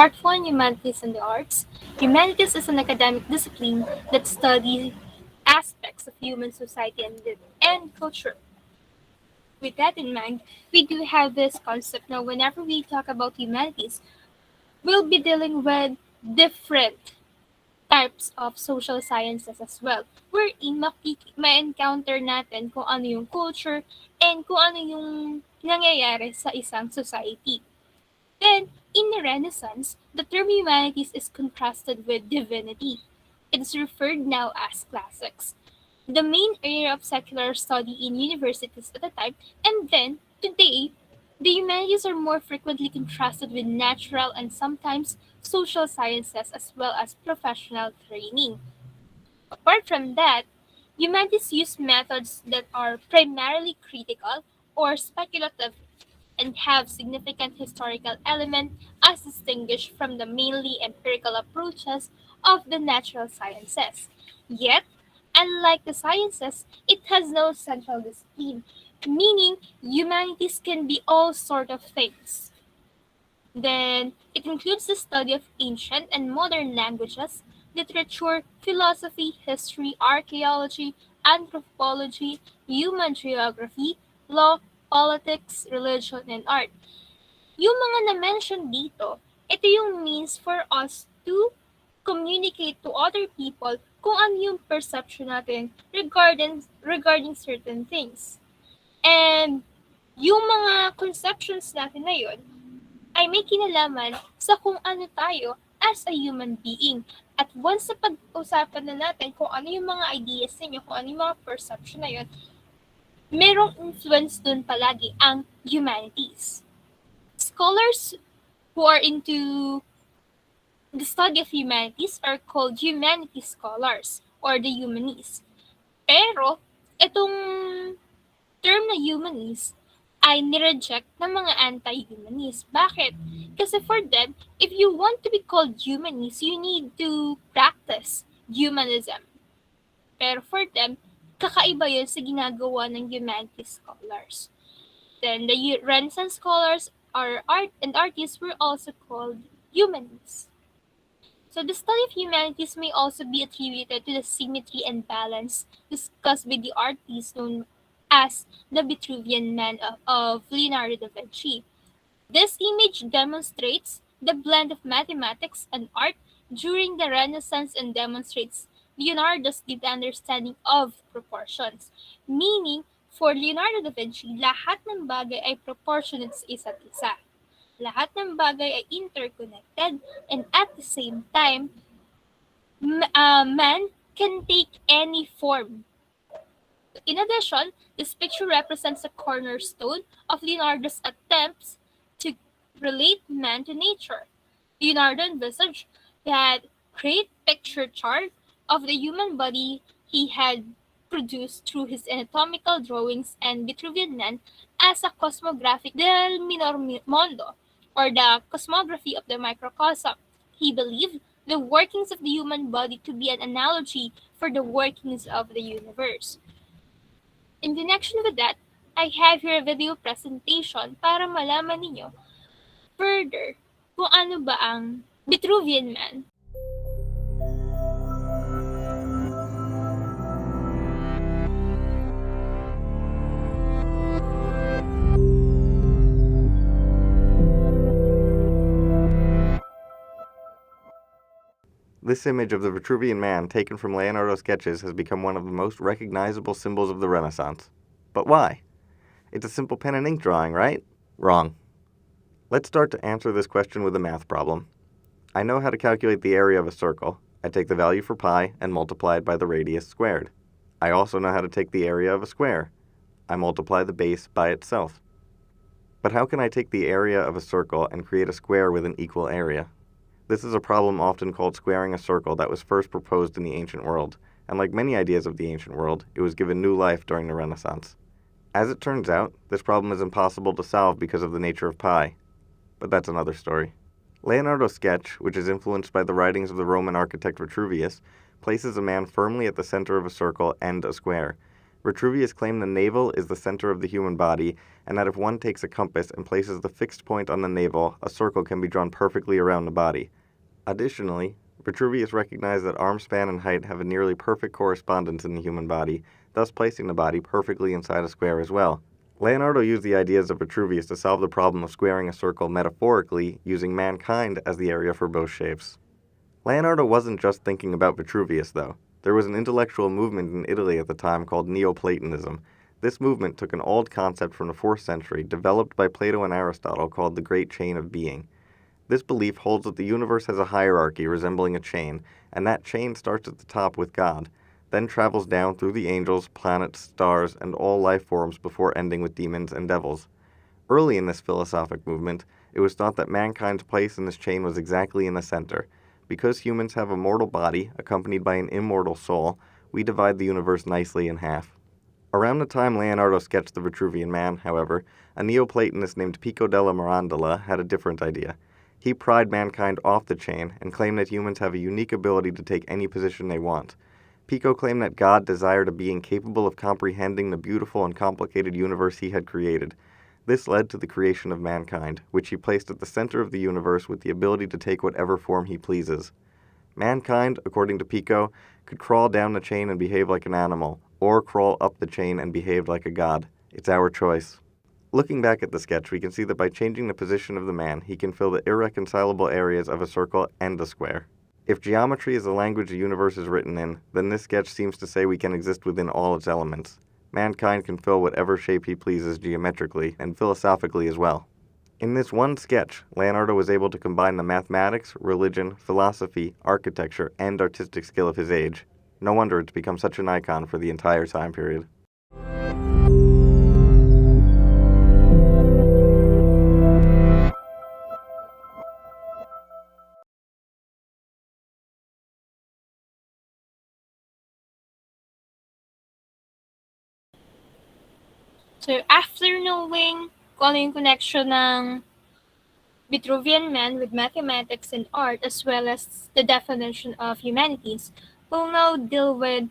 Part 1, Humanities and the Arts. Humanities is an academic discipline that studies aspects of human society and culture. With that in mind, we do have this concept now. Whenever we talk about humanities, we'll be dealing with different types of social sciences as well. Wherein ma-encounter natin kung ano yung culture and kung ano yung nangyayari sa isang society. Then, in the Renaissance, the term humanities is contrasted with divinity. It is referred now as classics, the main area of secular study in universities at the time, and then, today, the humanities are more frequently contrasted with natural and sometimes social sciences as well as professional training. Apart from that, humanities use methods that are primarily critical or speculative and have significant historical element as distinguished from the mainly empirical approaches of the natural sciences. Yet, unlike the sciences, it has no central discipline, meaning humanities can be all sort of things. Then, it includes the study of ancient and modern languages, literature, philosophy, history, archaeology, anthropology, human geography, law, politics, religion, and art. Yung mga na-mention dito, ito yung means for us to communicate to other people kung ano yung perception natin regarding certain things. And yung mga conceptions natin na yun ay may kinalaman sa kung ano tayo as a human being. At once na pag-usapan na natin kung ano yung mga ideas ninyo, kung ano yung mga perception na yun, merong influence dun palagi ang humanities. Scholars who are into the study of humanities are called humanities scholars or the humanists. Pero, itong term na humanists ay nireject ng mga anti-humanists. Bakit? Kasi for them, if you want to be called humanist, you need to practice humanism. Pero for them, kakaiba yun sa ginagawa ng humanities scholars. Then the Renaissance scholars or art and artists were also called humanists. So the study of humanities may also be attributed to the symmetry and balance discussed by the artist known as the Vitruvian Man of Leonardo da Vinci. This image demonstrates the blend of mathematics and art during the Renaissance and demonstrates Leonardo's deep understanding of proportions. Meaning, for Leonardo da Vinci, lahat ng bagay ay proportionate sa isa't isa. Lahat ng bagay ay interconnected and at the same time, man can take any form. In addition, this picture represents a cornerstone of Leonardo's attempts to relate man to nature. Leonardo envisaged that great picture chart of the human body he had produced through his anatomical drawings and Vitruvian Man as a cosmographic del minor mondo, or the cosmography of the microcosm. He believed the workings of the human body to be an analogy for the workings of the universe. In connection with that, I have here a video presentation para malaman ninyo further kung ano ba ang Vitruvian Man. This image of the Vitruvian Man taken from Leonardo's sketches has become one of the most recognizable symbols of the Renaissance. But why? It's a simple pen and ink drawing, right? Wrong. Let's start to answer this question with a math problem. I know how to calculate the area of a circle. I take the value for pi and multiply it by the radius squared. I also know how to take the area of a square. I multiply the base by itself. But how can I take the area of a circle and create a square with an equal area? This is a problem often called squaring a circle that was first proposed in the ancient world, and like many ideas of the ancient world, it was given new life during the Renaissance. As it turns out, this problem is impossible to solve because of the nature of pi. But that's another story. Leonardo's sketch, which is influenced by the writings of the Roman architect Vitruvius, places a man firmly at the center of a circle and a square. Vitruvius claimed the navel is the center of the human body, and that if one takes a compass and places the fixed point on the navel, a circle can be drawn perfectly around the body. Additionally, Vitruvius recognized that arm span and height have a nearly perfect correspondence in the human body, thus placing the body perfectly inside a square as well. Leonardo used the ideas of Vitruvius to solve the problem of squaring a circle metaphorically, using mankind as the area for both shapes. Leonardo wasn't just thinking about Vitruvius, though. There was an intellectual movement in Italy at the time called Neoplatonism. This movement took an old concept from the 4th century, developed by Plato and Aristotle, called the Great Chain of Being. This belief holds that the universe has a hierarchy resembling a chain, and that chain starts at the top with God, then travels down through the angels, planets, stars, and all life forms before ending with demons and devils. Early in this philosophic movement, it was thought that mankind's place in this chain was exactly in the center. Because humans have a mortal body accompanied by an immortal soul, we divide the universe nicely in half. Around the time Leonardo sketched the Vitruvian Man, however, a Neoplatonist named Pico della Mirandola had a different idea. He pried mankind off the chain and claimed that humans have a unique ability to take any position they want. Pico claimed that God desired a being capable of comprehending the beautiful and complicated universe he had created. This led to the creation of mankind, which he placed at the center of the universe with the ability to take whatever form he pleases. Mankind, according to Pico, could crawl down the chain and behave like an animal, or crawl up the chain and behave like a god. It's our choice. Looking back at the sketch, we can see that by changing the position of the man, he can fill the irreconcilable areas of a circle and a square. If geometry is the language the universe is written in, then this sketch seems to say we can exist within all its elements. Mankind can fill whatever shape he pleases geometrically and philosophically as well. In this one sketch, Leonardo was able to combine the mathematics, religion, philosophy, architecture, and artistic skill of his age. No wonder it's become such an icon for the entire time period. So, after knowing kung ano yung connection ng Vitruvian Man with mathematics and art, as well as the definition of humanities, we'll now deal with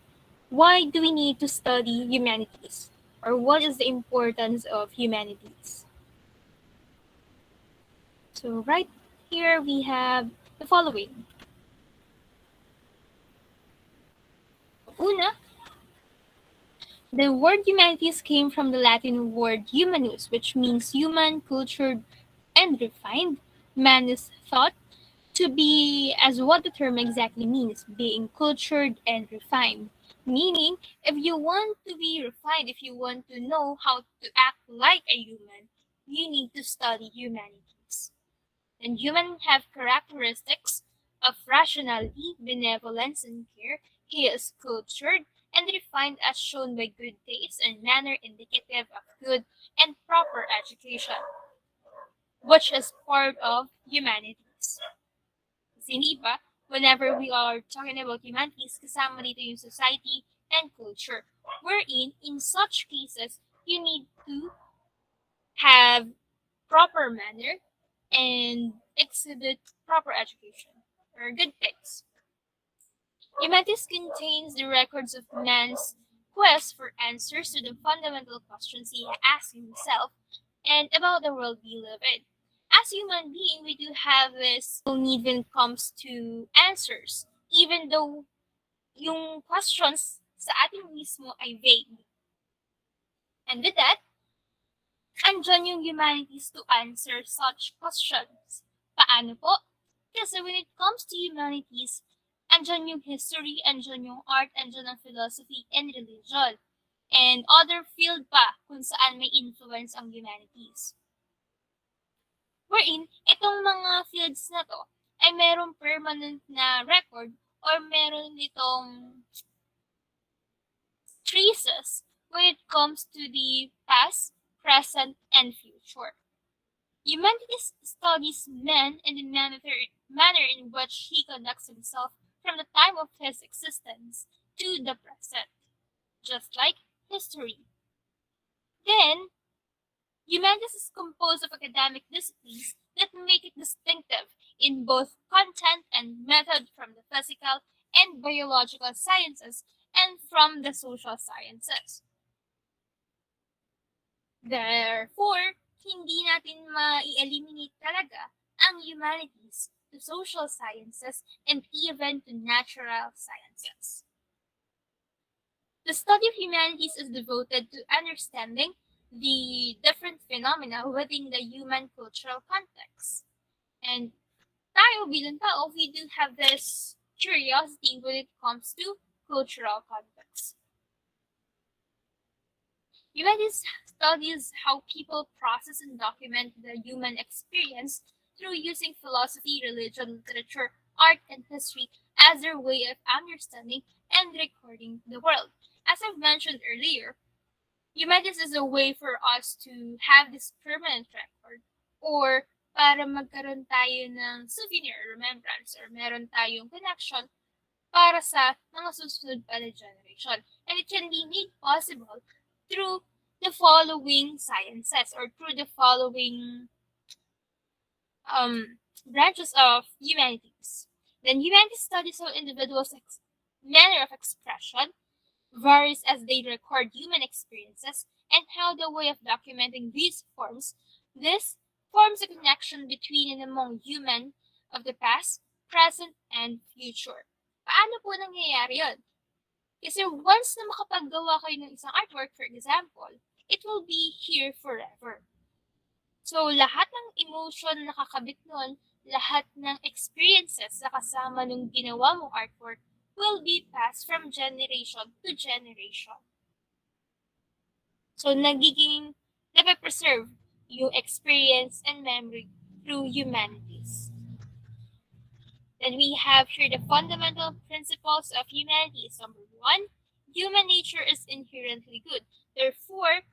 why do we need to study humanities, or what is the importance of humanities. So, right here we have the following. Una, the word humanities came from the Latin word humanus, which means human, cultured, and refined. Man is thought to be, as what the term exactly means, being cultured and refined. Meaning, if you want to be refined, if you want to know how to act like a human, you need to study humanities. And humans have characteristics of rationality, benevolence, and care. He is cultured and refined as shown by good taste and manner indicative of good and proper education, which is part of humanities. Kasi hindi ba, whenever we are talking about humanities, kasama dito yung society and culture. Wherein, in such cases, you need to have proper manner and exhibit proper education or good things. Humanities contains the records of man's quest for answers to the fundamental questions he asks himself and about the world we live in. As human being, we do have this need when it comes to answers, even though yung questions sa ating mismo ay vague. And with that, andyan yung humanities to answer such questions. Paano po? Kasi when it comes to humanities, andyan yung history, andyan yung art, andyan ang philosophy and religion. And other field pa kung saan may influence ang humanities. Wherein, itong mga fields na to ay merong permanent na record or meron itong traces when it comes to the past, present, and future. Humanities studies man and the manner in which he conducts himself from the time of his existence to the present, just like history. Then, humanities is composed of academic disciplines that make it distinctive in both content and method from the physical and biological sciences and from the social sciences. Therefore, hindi natin ma-eliminate talaga ang humanities to social sciences and even to natural sciences. The study of humanities is devoted to understanding the different phenomena within the human cultural context. And tayo bilang tao, we do have this curiosity when it comes to cultural context. Humanities studies how people process and document the human experience through using philosophy, religion, literature, art, and history as their way of understanding and recording the world. As I've mentioned earlier, humanities is a way for us to have this permanent record or para magkaroon tayo ng souvenir, remembrance, or meron tayong connection para sa mga susunod pa na generation. And it can be made possible through the following sciences or through the following branches of humanities. Then humanities studies how individuals' manner of expression varies as they record human experiences and how the way of documenting this forms a connection between and among human of the past, present, and future. Paano po nangyayari yun? Kasi once na makapaggawa kayo ng isang artwork, for example, it will be here forever. So, lahat ng emotion na nakakabit nun, lahat ng experiences na kasama nung ginawa mong artwork will be passed from generation to generation. So, nagiging nape-preserve yung experience and memory through humanities. Then we have here the fundamental principles of humanities. Number one, human nature is inherently good. Therefore,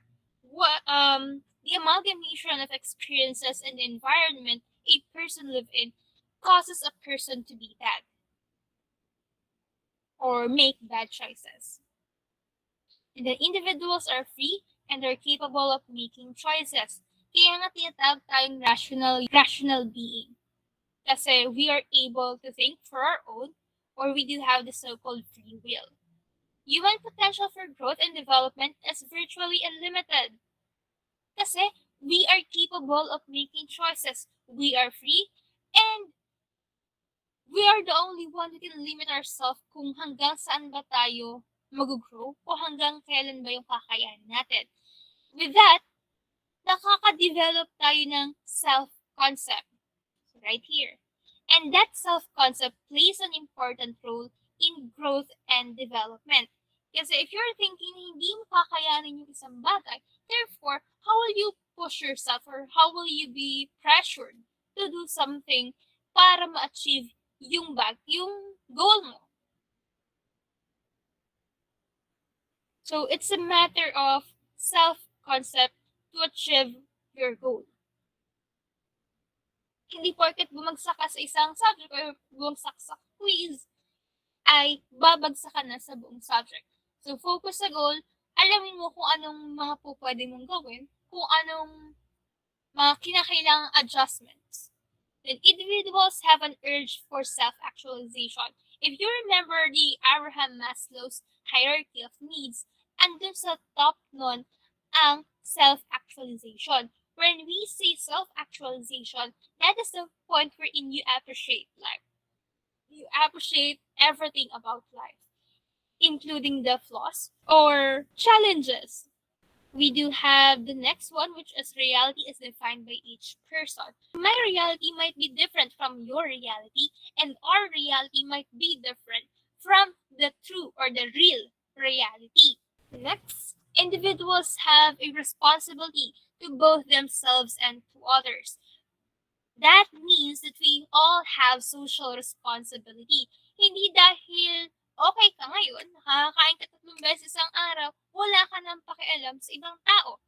the amalgamation of experiences and the environment a person lives in causes a person to be bad or make bad choices. And the individuals are free and are capable of making choices. Kaya nga tinatawag tayong rational being. Kasi we are able to think for our own or we do have the so-called free will. Human potential for growth and development is virtually unlimited. Kasi we are capable of making choices. We are free and we are the only one who can limit ourselves kung hanggang saan ba tayo mag-grow o hanggang kailan ba yung kakayahan natin. With that, nakaka-develop tayo ng self-concept. Right here. And that self-concept plays an important role in growth and development. Kasi if you're thinking na hindi mo kakayanin yung isang bagay, therefore, how will you push yourself or how will you be pressured to do something para ma-achieve yung goal mo? So it's a matter of self-concept to achieve your goal. Hindi porket bumagsak ka sa isang subject or bumagsak sa quiz, ay babagsak ka na sa buong subject. So, focus sa goal, alamin mo kung anong mga po pwede mong gawin, kung anong mga kinakailangang adjustments. Then, individuals have an urge for self-actualization. If you remember the Abraham Maslow's hierarchy of needs, andun sa top nun ang self-actualization. When we say self-actualization, that is the point wherein you appreciate life. You appreciate everything about life, including the flaws or challenges. We do have the next one, which is reality is defined by each person. My reality might be different from your reality, and our reality might be different from the true or the real reality. Next, individuals have a responsibility to both themselves and to others. That means that we all have social responsibility. Hindi dahil okay ka ngayon, nakakain ka 3 beses ang araw, wala ka nang pakialam sa ibang tao.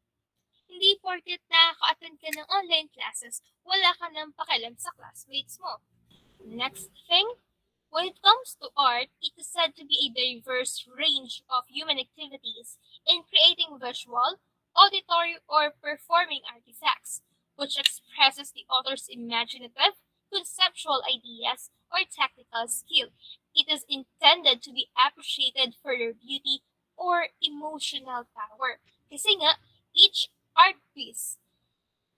Hindi porket nakaka-attend ka ng online classes, wala ka nang pakialam sa classmates mo. Next thing, when it comes to art, it is said to be a diverse range of human activities in creating visual, auditory, or performing artifacts, which expresses the author's imaginative, conceptual ideas, or technical skill. It is intended to be appreciated for their beauty or emotional power. Kasi nga, each art piece,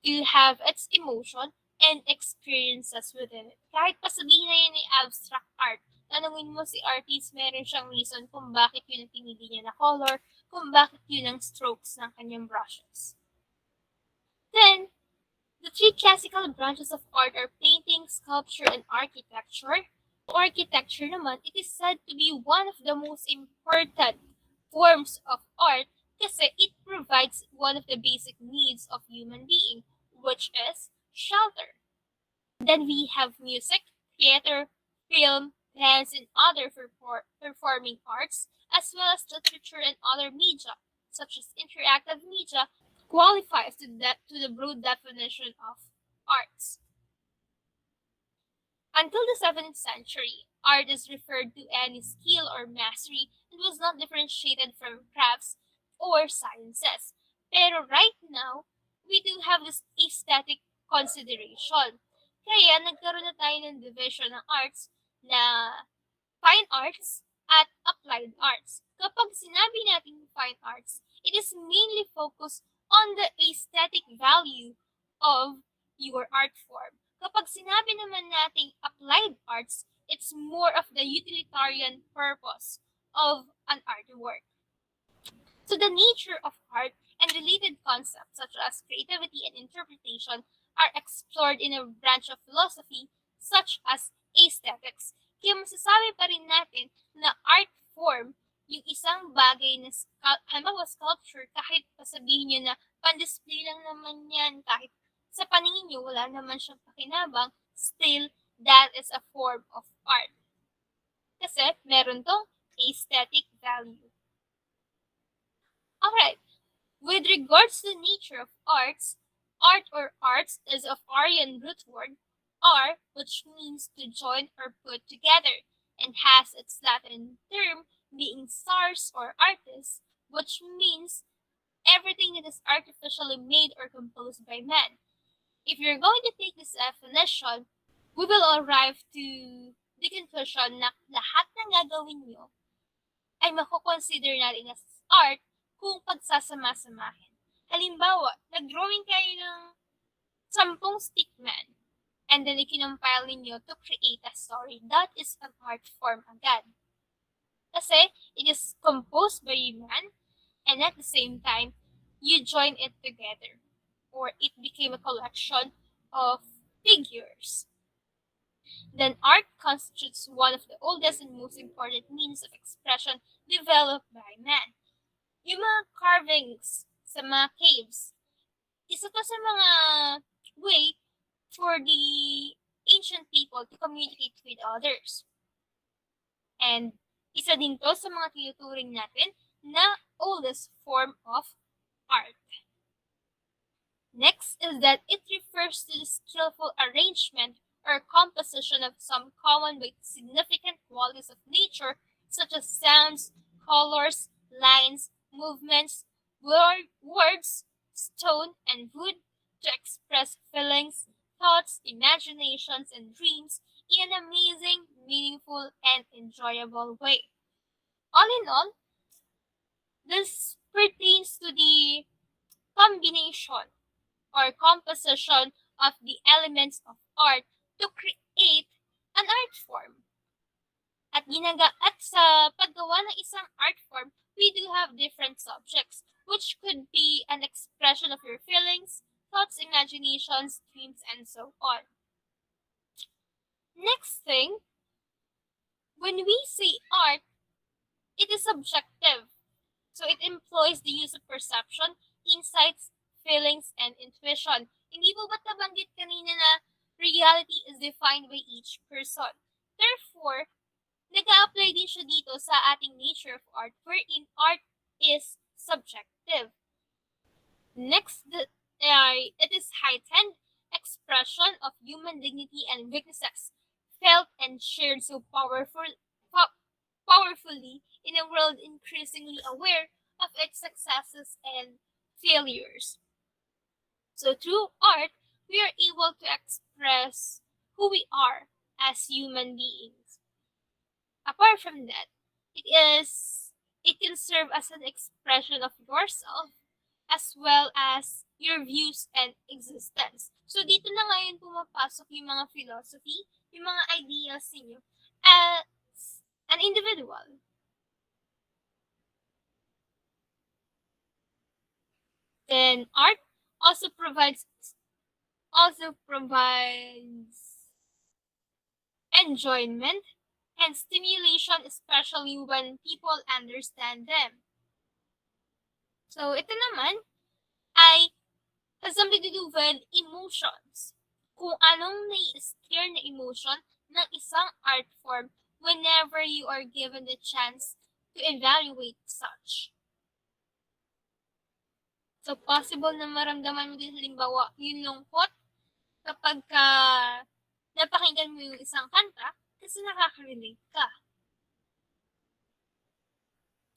you have its emotion and experiences within it. Kahit pa sabihin na yun ay abstract art, tanungin mo si artist, meron siyang reason kung bakit yun ang pinili niya na color, kung bakit yun ang strokes ng kanyang brushes. Then, the three classical branches of art are painting, sculpture, and architecture. Architecture naman, it is said to be one of the most important forms of art kasi it provides one of the basic needs of human being, which is shelter. Then we have music, theater, film, dance, and other performing arts, as well as literature and other media, such as interactive media, qualifies to the broad definition of arts. Until the 7th century, art is referred to any skill or mastery and was not differentiated from crafts or sciences. Pero right now, we do have this aesthetic consideration. Kaya nagkaroon na tayo ng division ng arts na fine arts at applied arts. Kapag sinabi natin fine arts, it is mainly focused on the aesthetic value of your art form. Kapag sinabi naman nating applied arts, it's more of the utilitarian purpose of an artwork. So the nature of art and related concepts such as creativity and interpretation are explored in a branch of philosophy such as aesthetics. Kaya masasabi pa rin natin na art form yung isang bagay na halimbawa sculpture, kahit pasabihin nyo na pan-display lang naman yan, kahit sa paningin nyo wala naman siyang pakinabang, still that is a form of art. Kasi meron tong aesthetic value. Alright, with regards to the nature of arts, art or arts is of Aryan root word ar, which means to join or put together, and has its Latin term being stars or artis, which means everything that is artificially made or composed by man. If you're going to take this definition, we will arrive to the conclusion na lahat ng gagawin nyo ay makukonsider natin as art kung pagsasama-samahin. Halimbawa, nag-drawing kayo ng 10 stickman and then ikinompile ninyo to create a story. That is an art form agad. Kasi it is composed by a man and at the same time, you join it together or it became a collection of figures. Then art constitutes one of the oldest and most important means of expression developed by man. Yung mga carvings sa mga caves, isa to sa mga way for the ancient people to communicate with others. And isa din to sa mga tinuturing natin na oldest form of art. Next is that it refers to the skillful arrangement or composition of some common but significant qualities of nature such as sounds, colors, lines, movements, words, stone, and wood to express feelings, thoughts, imaginations, and dreams in an amazing, meaningful, and enjoyable way. All in all, this pertains to the combination or composition of the elements of art to create an art form. At sa paggawa ng isang art form, we do have different subjects, which could be an expression of your feelings, thoughts, imaginations, dreams, and so on. Next thing, when we say art, it is subjective. So it employs the use of perception, insights, feelings, and intuition. Hindi po ba't nabanggit kanina na reality is defined by each person? Therefore, nag-a-apply din siya dito sa ating nature of art, wherein art is subjective. Next, it is heightened expression of human dignity and weaknesses, felt and shared so powerfully in a world increasingly aware of its successes and failures. So through art, we are able to express who we are as human beings. Apart from that, it can serve as an expression of yourself as well as your views and existence. So dito na ngayon pumapasok yung mga philosophy, yung mga ideas ninyo as an individual. Then art also provides enjoyment and stimulation, especially when people understand them. So ito naman ay has something to do with emotions. Kung anong nai-stir na emotion ng isang art form whenever you are given the chance to evaluate such. So, possible na maramdaman mo din halimbawa yung lungkot kapag napakinggan mo yung isang kanta kasi nakaka-relate ka.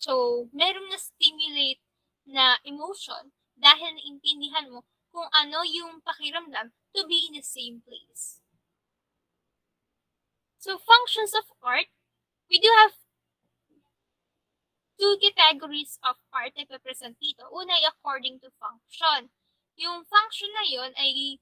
So, merong na-stimulate na emotion dahil naintindihan mo kung ano yung pakiramdam to be in the same place. So, functions of art, we do have two categories of art na ipapresent dito. Una ay according to function. Yung function na yun ay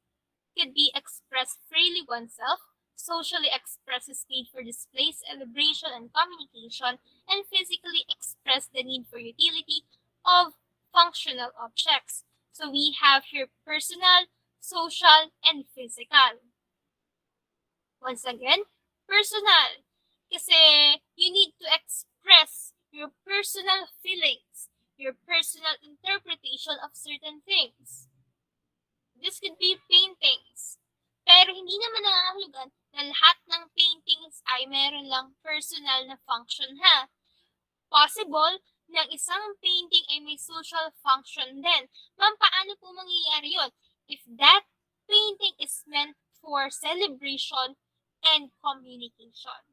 could be expressed freely oneself, socially expresses need for display, celebration, and communication, and physically express the need for utility of functional objects. So we have here personal, social, and physical. Once again, personal. Kasi you need to express your personal feelings, your personal interpretation of certain things. This could be paintings. Pero hindi naman nangangahulugan na lahat ng paintings ay meron lang personal na function ha. Possible na isang painting ay may social function din. Ma'am, paano po mangyayari yun? If that painting is meant for celebration and communication.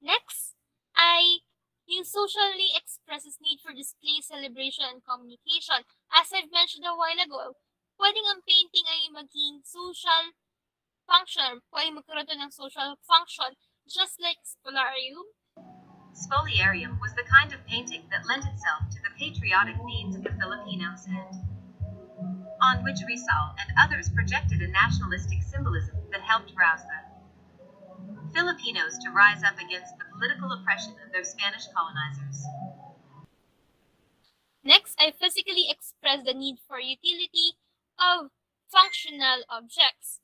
Next ay yung socially expresses need for display, celebration, and communication. As I've mentioned a while ago, pwedeng ang painting ay maging social function, pwedeng magkaroon ng social function, just like Spolarium. Spoliarium was the kind of painting that lent itself to the patriotic needs of the Filipinos and on which Rizal and others projected a nationalistic symbolism that helped rouse the Filipinos to rise up against the political oppression of their Spanish colonizers. Next, I physically express the need for utility of functional objects.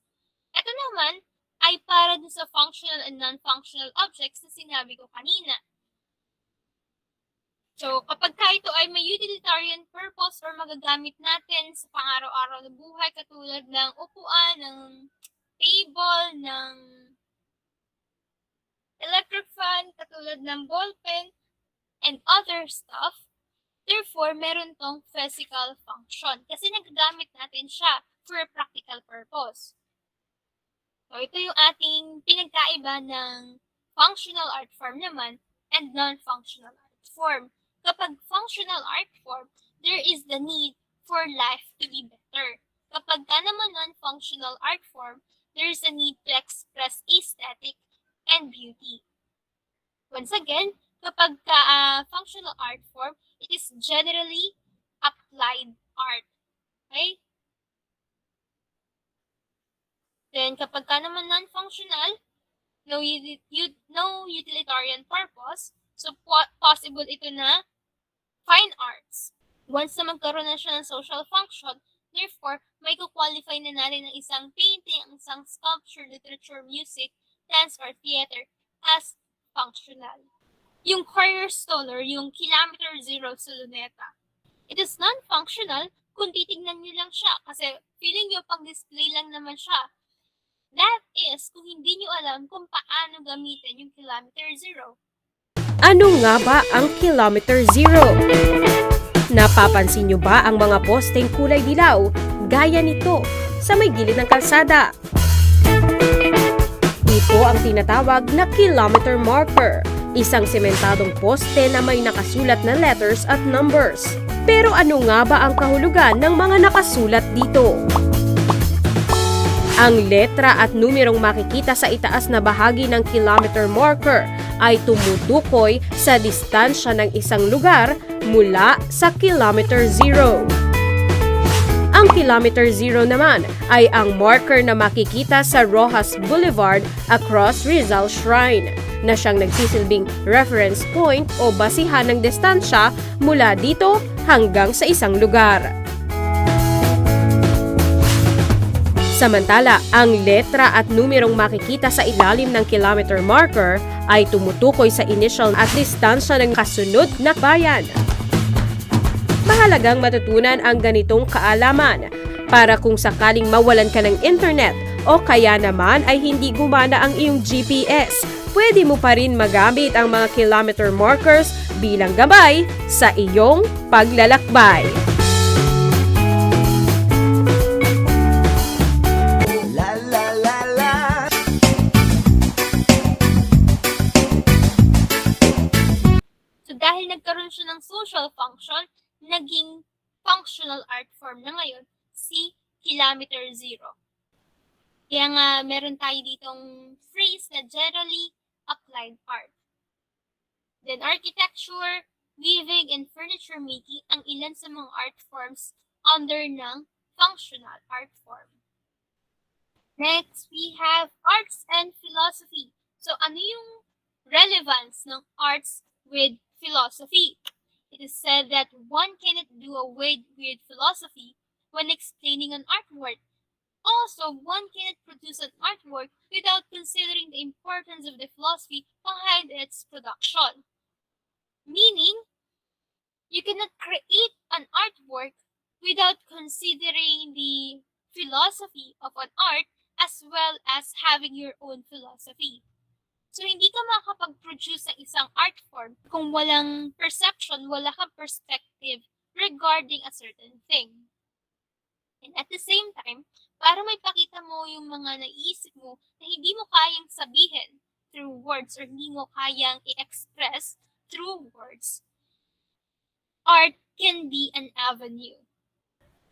Ito naman ay para dun sa functional and non-functional objects na sinabi ko kanina. So, kapag ito ay may utilitarian purpose or magagamit natin sa pang-araw-araw na buhay katulad ng upuan, ng table, ng electric fan, katulad ng ballpen, and other stuff, therefore, meron tong physical function kasi nagagamit natin siya for a practical purpose. So, ito yung ating pinagkaiba ng functional art form naman and non-functional art form. Kapag functional art form, there is the need for life to be better. Kapag naman non-functional art form, there is a need to express aesthetic and beauty. Once again, kapag functional art form, it is generally applied art. Okay? Then, kapag naman non-functional, no utilitarian purpose, so possible ito na fine arts. Once na magkaroon na siya ng social function, therefore, may kukwalify na natin ng isang painting, isang sculpture, literature, music, dance, or theater as functional. Yung cornerstone or yung kilometer zero sa Luneta, it is non-functional kung titignan nyo lang siya kasi feeling nyo pang display lang naman siya. That is kung hindi nyo alam kung paano gamitin yung kilometer zero. Ano nga ba ang kilometer zero? Napapansin nyo ba ang mga posteng kulay dilaw gaya nito sa may gilid ng kalsada? Ito ang tinatawag na kilometer marker, isang sementadong poste na may nakasulat na letters at numbers. Pero ano nga ba ang kahulugan ng mga nakasulat dito? Ang letra at numerong makikita sa itaas na bahagi ng kilometer marker ay tumutukoy sa distansya ng isang lugar mula sa kilometer zero. Ang kilometer zero naman ay ang marker na makikita sa Rojas Boulevard across Rizal Shrine, na siyang nagsisilbing reference point o basihan ng distansya mula dito hanggang sa isang lugar. Samantala, ang letra at numerong makikita sa ilalim ng kilometer marker ay tumutukoy sa initial at distansya ng kasunod na bayan. Mahalagang matutunan ang ganitong kaalaman para kung sakaling mawalan ka ng internet o kaya naman ay hindi gumana ang iyong GPS, pwede mo pa rin magamit ang mga kilometer markers bilang gabay sa iyong paglalakbay. Dahil nagkaroon siya ng social function, naging functional art form na ngayon, si kilometer zero. Kaya nga, meron tayo ditong phrase na generally applied art. Then architecture, weaving, and furniture making ang ilan sa mga art forms under ng functional art form. Next, we have arts and philosophy. So, ano yung relevance ng arts with philosophy? It is said that one cannot do away with philosophy when explaining an artwork. Also, one cannot produce an artwork without considering the importance of the philosophy behind its production. Meaning, you cannot create an artwork without considering the philosophy of an art as well as having your own philosophy. So, hindi ka makakapag-produce ng isang art form kung walang perception, wala kang perspective regarding a certain thing. And at the same time, para may pakita mo yung mga naiisip mo na hindi mo kayang sabihin through words or hindi mo kayang i-express through words, art can be an avenue.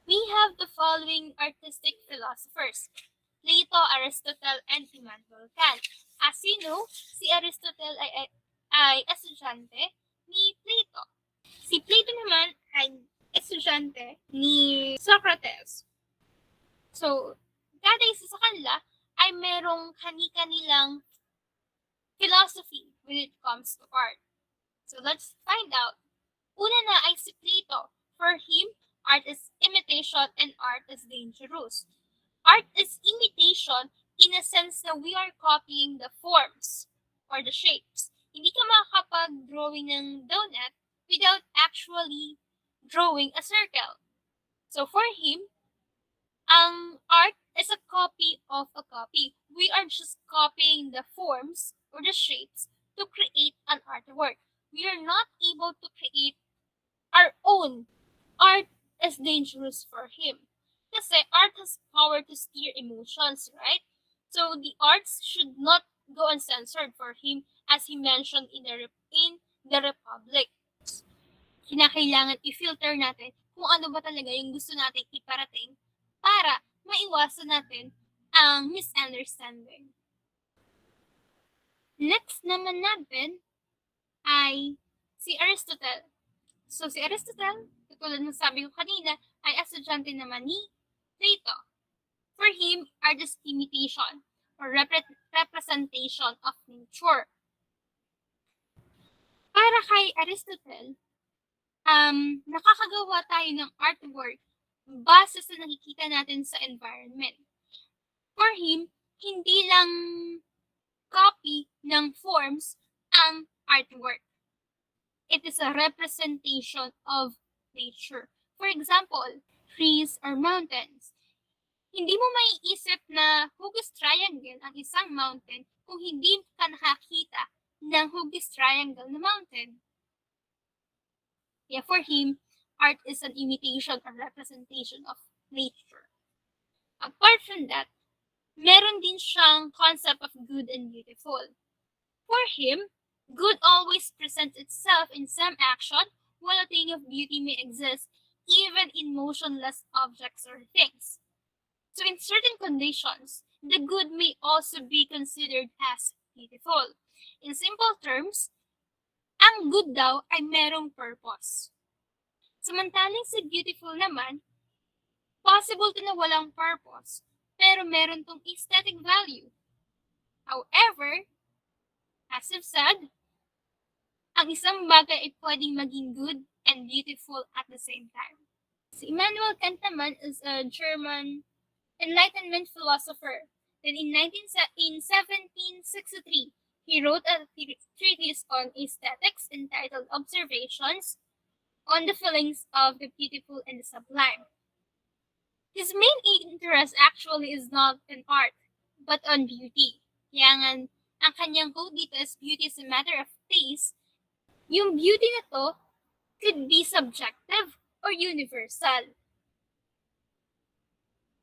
We have the following artistic philosophers: Plato, Aristotle, and Immanuel Kant. As you know, si Aristotle ay estudyante ni Plato. Si Plato naman ay estudyante ni Socrates. So, kada isa sa kanila ay merong kani-kanilang philosophy when it comes to art. So, let's find out. Una na ay si Plato. For him, art is imitation and art is dangerous. Art is imitation in a sense na we are copying the forms or the shapes. Hindi ka makakapag-drawing ng donut without actually drawing a circle. So for him, ang art is a copy of a copy. We are just copying the forms or the shapes to create an artwork. We are not able to create our own. Art is dangerous for him. Kasi art has power to steer emotions, right? So the arts should not go uncensored for him, as he mentioned in the Republic. Kinakailangan i-filter natin kung ano ba talaga yung gusto natin iparating para maiwasan natin ang misunderstanding. Next naman natin ay si Aristotle. So si Aristotle, tulad ng sabi ko kanina, ay estudyante naman ni Plato. For him, art is imitation or representation of nature. Para kay Aristotle, nakakagawa tayo ng artwork base sa nakikita natin sa environment. For him, hindi lang copy ng forms ang artwork. It is a representation of nature. For example, trees or mountains. Hindi mo maiisip na hugis triangle ang isang mountain kung hindi ka nakakita ng hugis triangle na mountain. Yeah, for him, art is an imitation or representation of nature. Apart from that, meron din siyang concept of good and beautiful. For him, good always presents itself in some action, while a thing of beauty may exist even in motionless objects or things. So in certain conditions, the good may also be considered as beautiful. In simple terms, ang good daw ay merong purpose. Samantalang sa beautiful naman, Possible to na walang purpose, pero meron tong aesthetic value. However, as I've said, ang isang bagay ay pwedeng maging good and beautiful at the same time. Si Immanuel Kant naman is a German Enlightenment philosopher. Then in 1763, he wrote a treatise on aesthetics entitled Observations on the Feelings of the Beautiful and the Sublime. His main interest actually is not in art, but on beauty. Kaya ang kanyang quote dito is, beauty is a matter of taste. Yung beauty na to could be subjective or universal.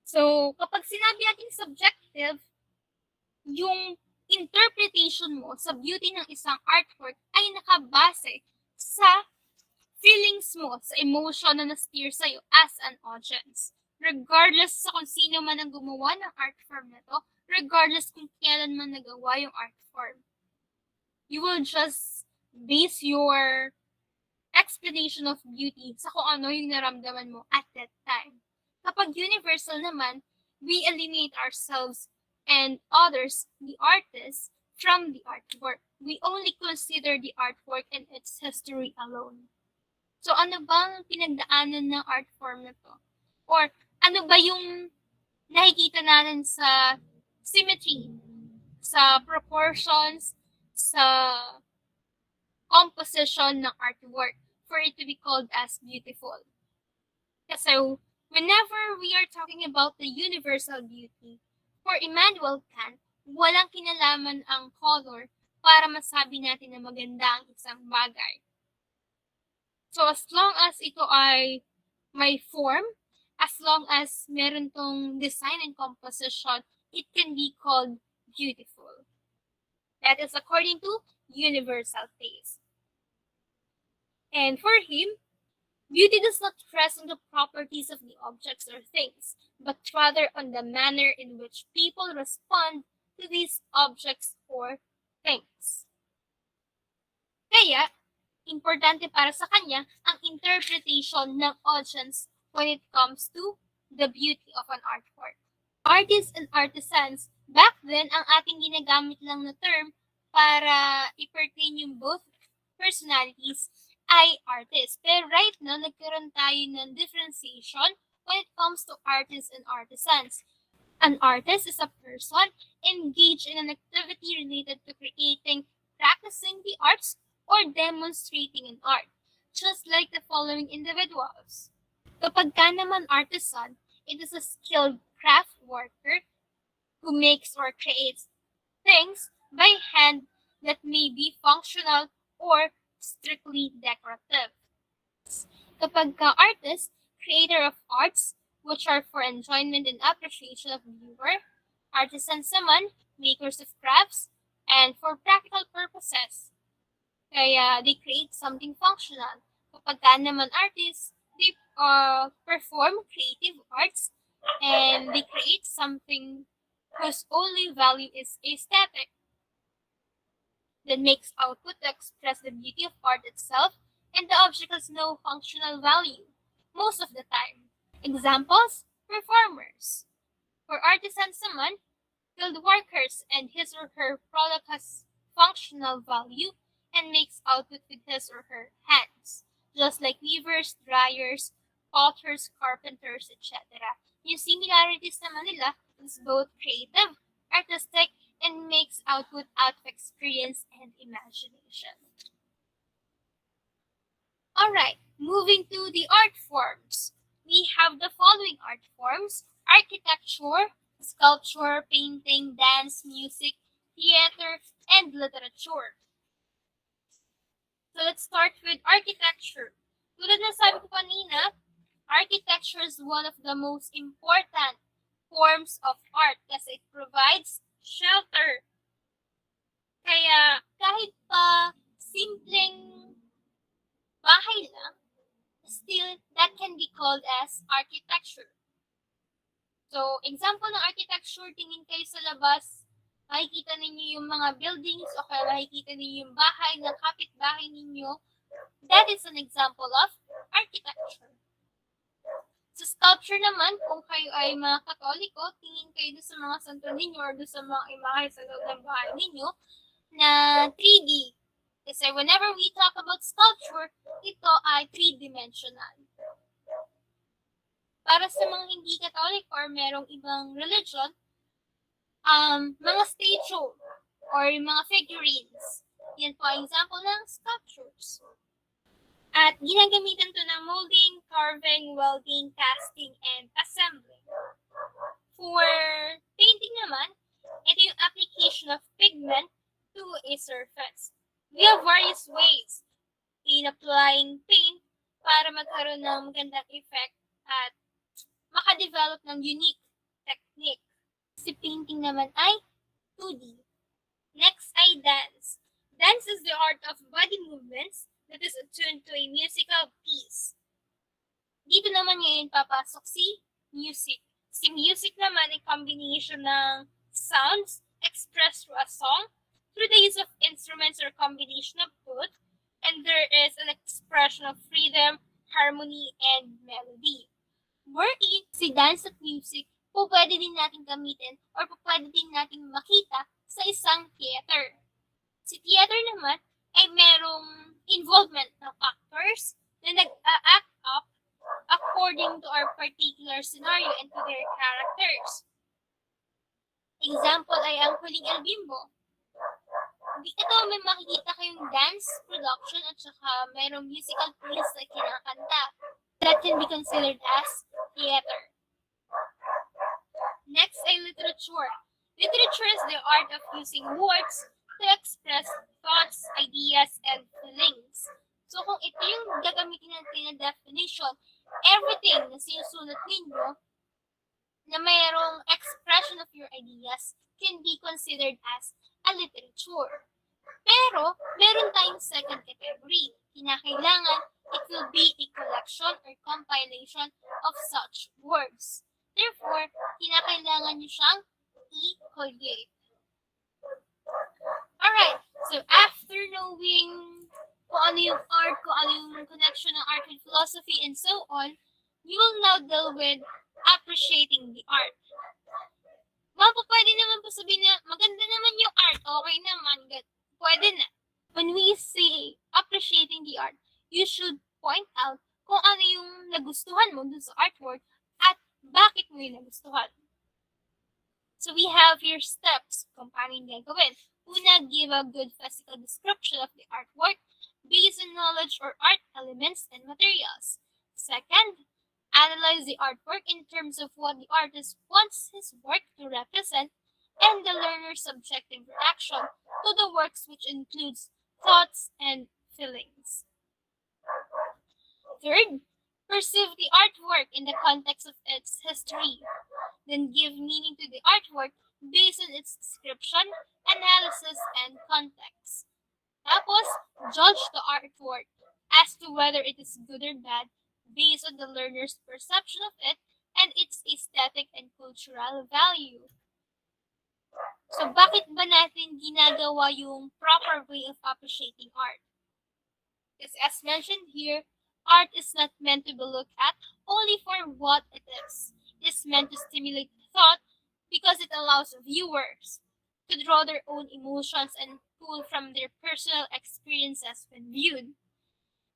So, kapag sinabi natin subjective, yung interpretation mo sa beauty ng isang artwork ay nakabase sa feelings mo, sa emotion na na-steer sa'yo as an audience. Regardless sa kung sino man ang gumawa ng art form na to, regardless kung kailan man nagawa yung art form. You will just base your explanation of beauty sa kung ano yung naramdaman mo at that time. Kapag universal naman, we eliminate ourselves and others, the artist, from the artwork. We only consider the artwork and its history alone. So ano bang pinagdaanan ng art form na to? Or ano ba yung nakikita natin sa symmetry, sa proportions, sa composition ng artwork for it to be called as beautiful? Kasi whenever we are talking about the universal beauty, for Immanuel Kant, walang kinalaman ang color para masabi natin na maganda ang isang bagay. So as long as ito ay may form, as long as meron tong design and composition, it can be called beautiful. That is according to universal taste. And for him, beauty does not rest on the properties of the objects or things, but rather on the manner in which people respond to these objects or things. Kaya, importante para sa kanya ang interpretation ng audience when it comes to the beauty of an artwork. Artists and artisans, back then, ang ating ginagamit lang na term para i-pertain yung both personalities ay artists. Pero right now, nagkaroon tayo ng differentiation when it comes to artists and artisans. An artist is a person engaged in an activity related to creating, practicing the arts, or demonstrating an art, just like the following individuals. Kapag ka naman artisan, it is a skilled craft worker who makes or creates things by hand that may be functional or strictly decorative. Kapag ka artist, creator of arts, which are for enjoyment and appreciation of the viewer, artisans naman, makers of crafts, and for practical purposes. Kaya they create something functional. Kapag ka naman artists, they perform creative arts and they create something whose only value is aesthetic, that makes output to express the beauty of art itself, and the object has no functional value most of the time. Examples: performers. For artisans naman, skilled workers, and his or her product has functional value and makes output with his or her hands, just like weavers, dryers, potters, carpenters, etc. Yung similarities naman nila is both creative, artistic, and makes output out of experience and imagination. Alright, moving to the art forms. We have the following art forms: architecture, sculpture, painting, dance, music, theater, and literature. So let's start with architecture. Tulad na sabi ko kanina, architecture is one of the most important forms of art kasi it provides shelter. Kaya kahit pa simpleng bahay lang, still that can be called as architecture. So, example ng architecture, tingin kayo sa labas, makikita ninyo yung mga buildings o kaya makikita ninyo yung bahay ng kapitbahay ninyo. That is an example of architecture. Sa sculpture naman, kung kayo ay mga Katoliko, tingin kayo doon sa mga santo ninyo or doon sa mga imahe sa loob ng bahay ninyo na 3D. Kasi whenever we talk about sculpture, ito ay three-dimensional. Para sa mga hindi Catholic or merong ibang religion, mga statue or mga figurines. Yan po ang example ng sculptures. At ginagamitan to ng molding, carving, welding, casting, and assembling. For painting naman, ito yung application of pigment to a surface. We have various ways in applying paint para magkaroon ng magandang effect at makadevelop ng unique technique. Si painting naman ay 2D. Next ay dance. Dance is the art of body movements that is attuned to a musical piece. Dito naman ngayon papasok si music. Si music naman ay combination ng sounds expressed through a song, through the use of instruments or combination of both, and there is an expression of freedom, harmony, and melody. Wherein, si dance at music, po pwede din natin gamitin or po pwede din natin makita sa isang theater. Si theater naman ay merong involvement ng actors na nag-act up according to our particular scenario and to their characters. Example ay ang Huling El Bimbo. Ito may makikita kayong dance production at saka merong musical piece na kinakanta. That can be considered as theater. Next ay literature. Literature is the art of using words to express thoughts, ideas, and feelings. So kung ito yung gagamitin natin na definition, everything na sinusulat ninyo na mayroong expression of your ideas can be considered as a literature. Pero, meron tayong second category. Kinakailangan, it will be a collection or compilation of such words. Therefore, kinakailangan nyo siyang i-collate. Alright, so after knowing kung ano yung art, kung ano yung connection ng art with philosophy, and so on, you will now deal with appreciating the art. Pwede naman po sabihin na maganda naman yung art, okay naman, pwede na. When we say appreciating the art, you should point out kung ano yung nagustuhan mo dun sa artwork at bakit mo yung nagustuhan. So we have here steps kung paano yung gagawin. Una, give a good physical description of the artwork based on knowledge or art elements and materials. Second, analyze the artwork in terms of what the artist wants his work to represent and the learner's subjective reaction to the works, which includes thoughts and feelings. Third, perceive the artwork in the context of its history. Then give meaning to the artwork based on its description, analysis, and context. Tapos, judge the artwork as to whether it is good or bad based on the learner's perception of it and its aesthetic and cultural value. So, bakit ba natin ginagawa yung proper way of appreciating art? Because as mentioned here, art is not meant to be looked at only for what it is. It is meant to stimulate thought because it allows viewers to draw their own emotions and pull from their personal experiences when viewed.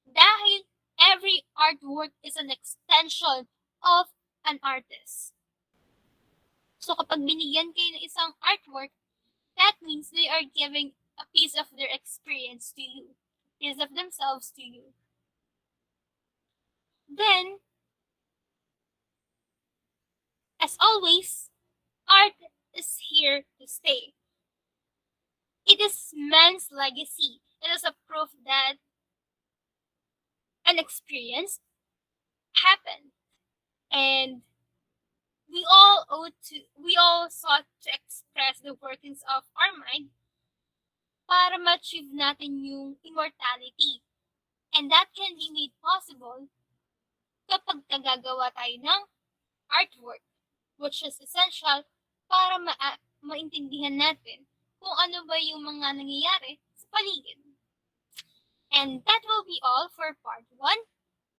Dahil every artwork is an extension of an artist. So kapag binigyan kayo ng isang artwork, that means they are giving a piece of their experience to you, a piece of themselves to you. Then, as always, art is here to stay. It is man's legacy. It is a proof that an experience happened. And we all sought to express the workings of our mind para ma-achieve natin yung immortality. And that can be made possible kapag nagagawa tayo ng artwork, which is essential para maintindihan natin kung ano ba yung mga nangyayari sa paligid. And that will be all for part 1.